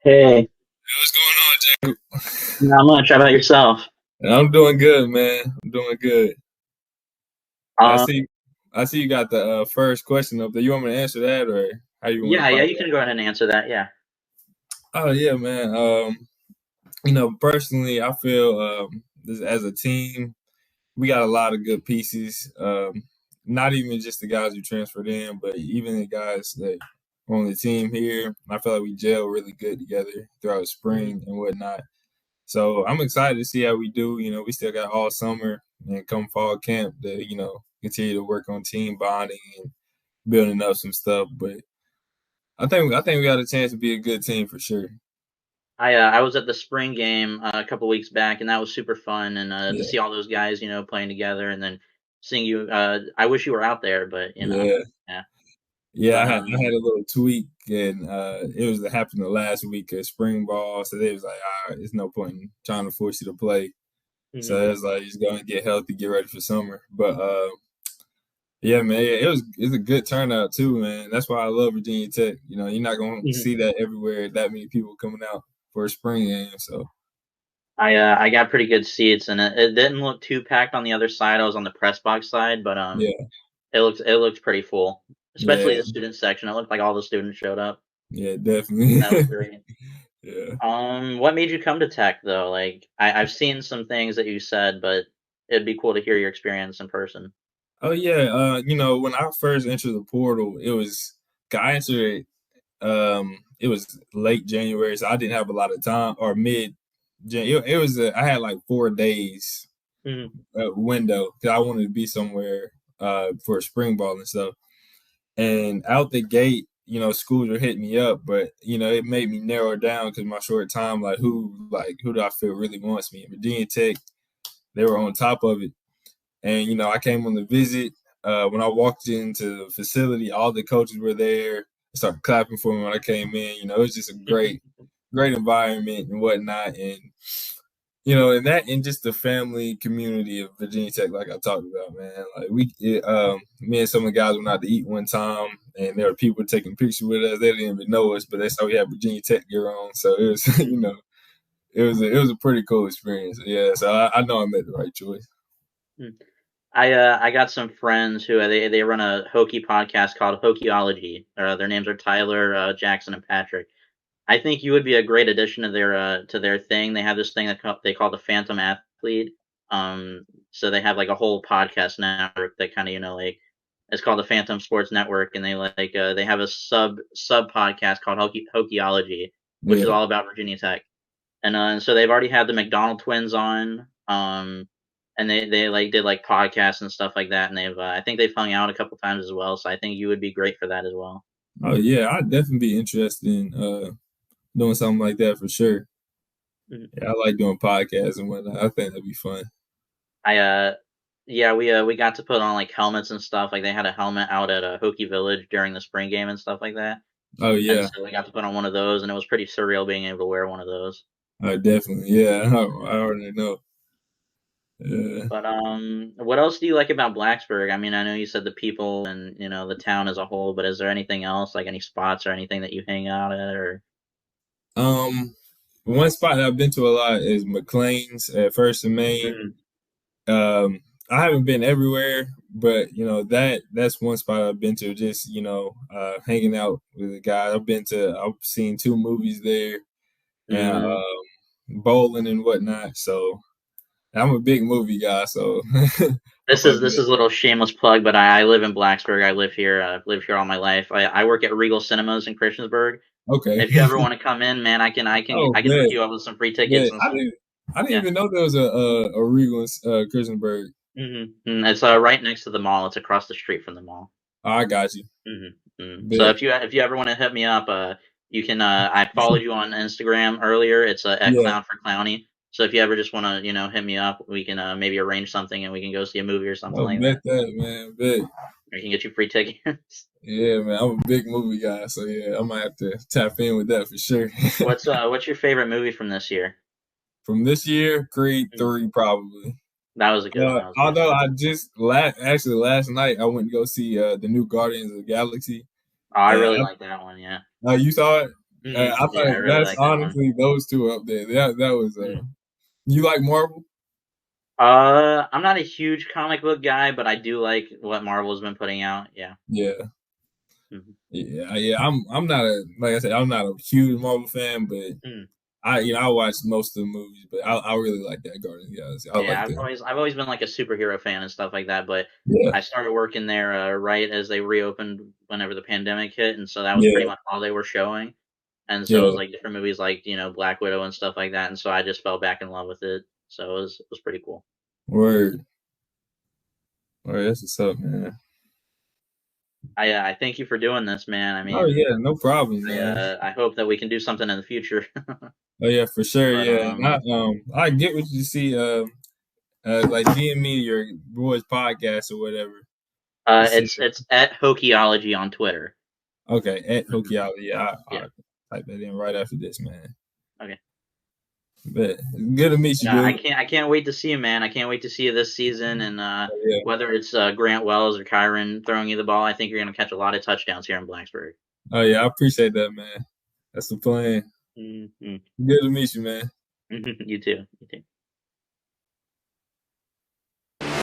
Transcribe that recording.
Hey, What's going on, Jacob? not much. How about yourself? I'm doing good, man. I'm doing good. I Um, see. I see you got the first question up there. You want me to answer that, or how you want to yeah, find you out? can go ahead and answer that. Yeah. Oh yeah, man. Personally, I feel this, as a team, we got a lot of good pieces. Not even just the guys who transferred in, but even the guys that are on the team here. I feel like we gel really good together throughout Mhm. spring and whatnot. So I'm excited to see how we do. We still got all summer and come fall camp to, continue to work on team bonding and building up some stuff. But I think we got a chance to be a good team for sure. I was at the spring game a couple weeks back, and that was super fun. And to Yeah, see all those guys, playing together, and then seeing you. I wish you were out there, but yeah, yeah. yeah. But I had a little tweak, and it was happened the last week of spring ball, so they was like, it's no point in trying to force you to play. So mhm, it was like, just go and get healthy, get ready for summer. But yeah, man, yeah, it's a good turnout too, man. That's why I love Virginia Tech. You're not gonna mhm. see that everywhere. That many people coming out for a spring game. So I got pretty good seats, and it didn't look too packed on the other side. I was on the press box side, but yeah, it looked pretty full, especially yeah, the student section. It looked like all the students showed up. yeah, definitely. That was great. Yeah. What made you come to tech though? Like I've seen some things that you said, but it'd be cool to hear your experience in person. Oh yeah. When I first entered the portal, I entered it. It was late January, so I didn't have a lot of time, or mid. It was. I had like 4 days Mhm. window because I wanted to be somewhere for spring ball and stuff. And out the gate, schools were hitting me up, but it made me narrow down because my short time, like who do I feel really wants me? Virginia Tech, they were on top of it, and I came on the visit. When I walked into the facility, all the coaches were there. They started clapping for me when I came in. It was just a great environment and whatnot, and that and just the family community of Virginia Tech, like I talked about, man. Like me and some of the guys went out to eat one time, and there were people taking pictures with us. They didn't even know us, but they saw we had Virginia Tech gear on, so it was, it was a pretty cool experience. Yeah, so I know I made the right choice. Mhm. I got some friends who they run a hokey podcast called Hockeyology. Their names are Tyler, Jackson, and Patrick. I think you would be a great addition to their thing. They have this thing they call the Phantom Athlete. So they have like a whole podcast network that kind of like it's called the Phantom Sports Network, and they have a sub podcast called Hockeyology, which is Yeah, all about Virginia Tech. And so they've already had the McDonald twins on, and they like did like podcasts and stuff like that, and I think they've hung out a couple times as well. So I think you would be great for that as well. oh yeah, I'd definitely be interested in doing something like that for sure. Mhm. Yeah, I like doing podcasts and whatnot. I think that'd be fun. I Yeah, we got to put on like helmets and stuff. Like they had a helmet out at Hokie Village during the spring game and stuff like that. Oh And yeah, so we got to put on one of those, and it was pretty surreal being able to wear one of those. definitely. Yeah, I already know. Yeah. But what else do you like about Blacksburg? I mean, I know you said the people and the town as a whole, but is there anything else, like any spots or anything that you hang out at, or? Um, One spot that I've been to a lot is McLean's at First and Main. Mhm. Um, I haven't been everywhere, but that's one spot I've been to. Just hanging out with the guys. I've seen two movies there and Mhm. bowling and whatnot. So I'm a big movie guy. So I This fuck is with this it. is a little shameless plug, but I live in Blacksburg. I live here. I've lived here all my life. I work at Regal Cinemas in Christiansburg. Okay. If you ever want to come in, man, Oh, I can hook bet, you up with some free tickets bet. and I some. didn't. I didn't Yeah. even know there was a Regal in Christiansburg. It's right next to the mall. It's across the street from the mall. Oh, I got you. So Bet. if you ever want to hit me up, you can. I followed you on Instagram earlier. It's at Yeah. Clown for Clowny. So if you ever just want to hit me up, we can maybe arrange something and we can go see a movie or something Oh, like bet that. that, man. Bet. Or we can get you free tickets. Yeah, man. I'm a big movie guy, so yeah, I might have to tap in with that for sure. What's your favorite movie from this year? From this year, Creed Mm, 3 probably. That was a good one. That was a good Although one. I just last night I went to go see the new Guardians of the Galaxy. Oh, I And really like that one. Yeah. you saw it? I Yeah, I thought really that's like that one. honestly those two up there. That was Mm. you like Marvel? I'm not a huge comic book guy, but I do like what Marvel's been putting out. Yeah. Yeah. Mhm. Yeah. I'm not a like I said, I'm not a huge Marvel fan, but Mm. I watched most of the movies, but I really like that Guardians of the Galaxy. I Yeah, like that. I've always been like a superhero fan and stuff like that, but Yeah. I started working there right as they reopened whenever the pandemic hit, and so that was pretty Yeah. much all they were showing. And so it was Yeah. like different movies like, Black Widow and stuff like that, and so I just fell back in love with it. So it was pretty cool. Word. Word, that's what's up, man. I thank you for doing this, man. I Oh mean, yeah, no problem, man. I hope that we can do something in the future. Oh yeah, for sure. But Yeah, and I get what you see. Like DM me your boys podcast or whatever. To see. it's at Hokeology on Twitter. Okay, at Mhm. Hokiala. Yeah, Yeah. I'll type that in right after this, man. Okay. But good to meet you, Yeah, dude. I can't wait to see you, man. I can't wait to see you this season, and Oh, yeah. whether it's Grant Wells or Kyron throwing you the ball, I think you're going to catch a lot of touchdowns here in Blacksburg. Oh yeah, I appreciate that, man. That's the plan. Mhm. Good to meet you, man. You too. You too.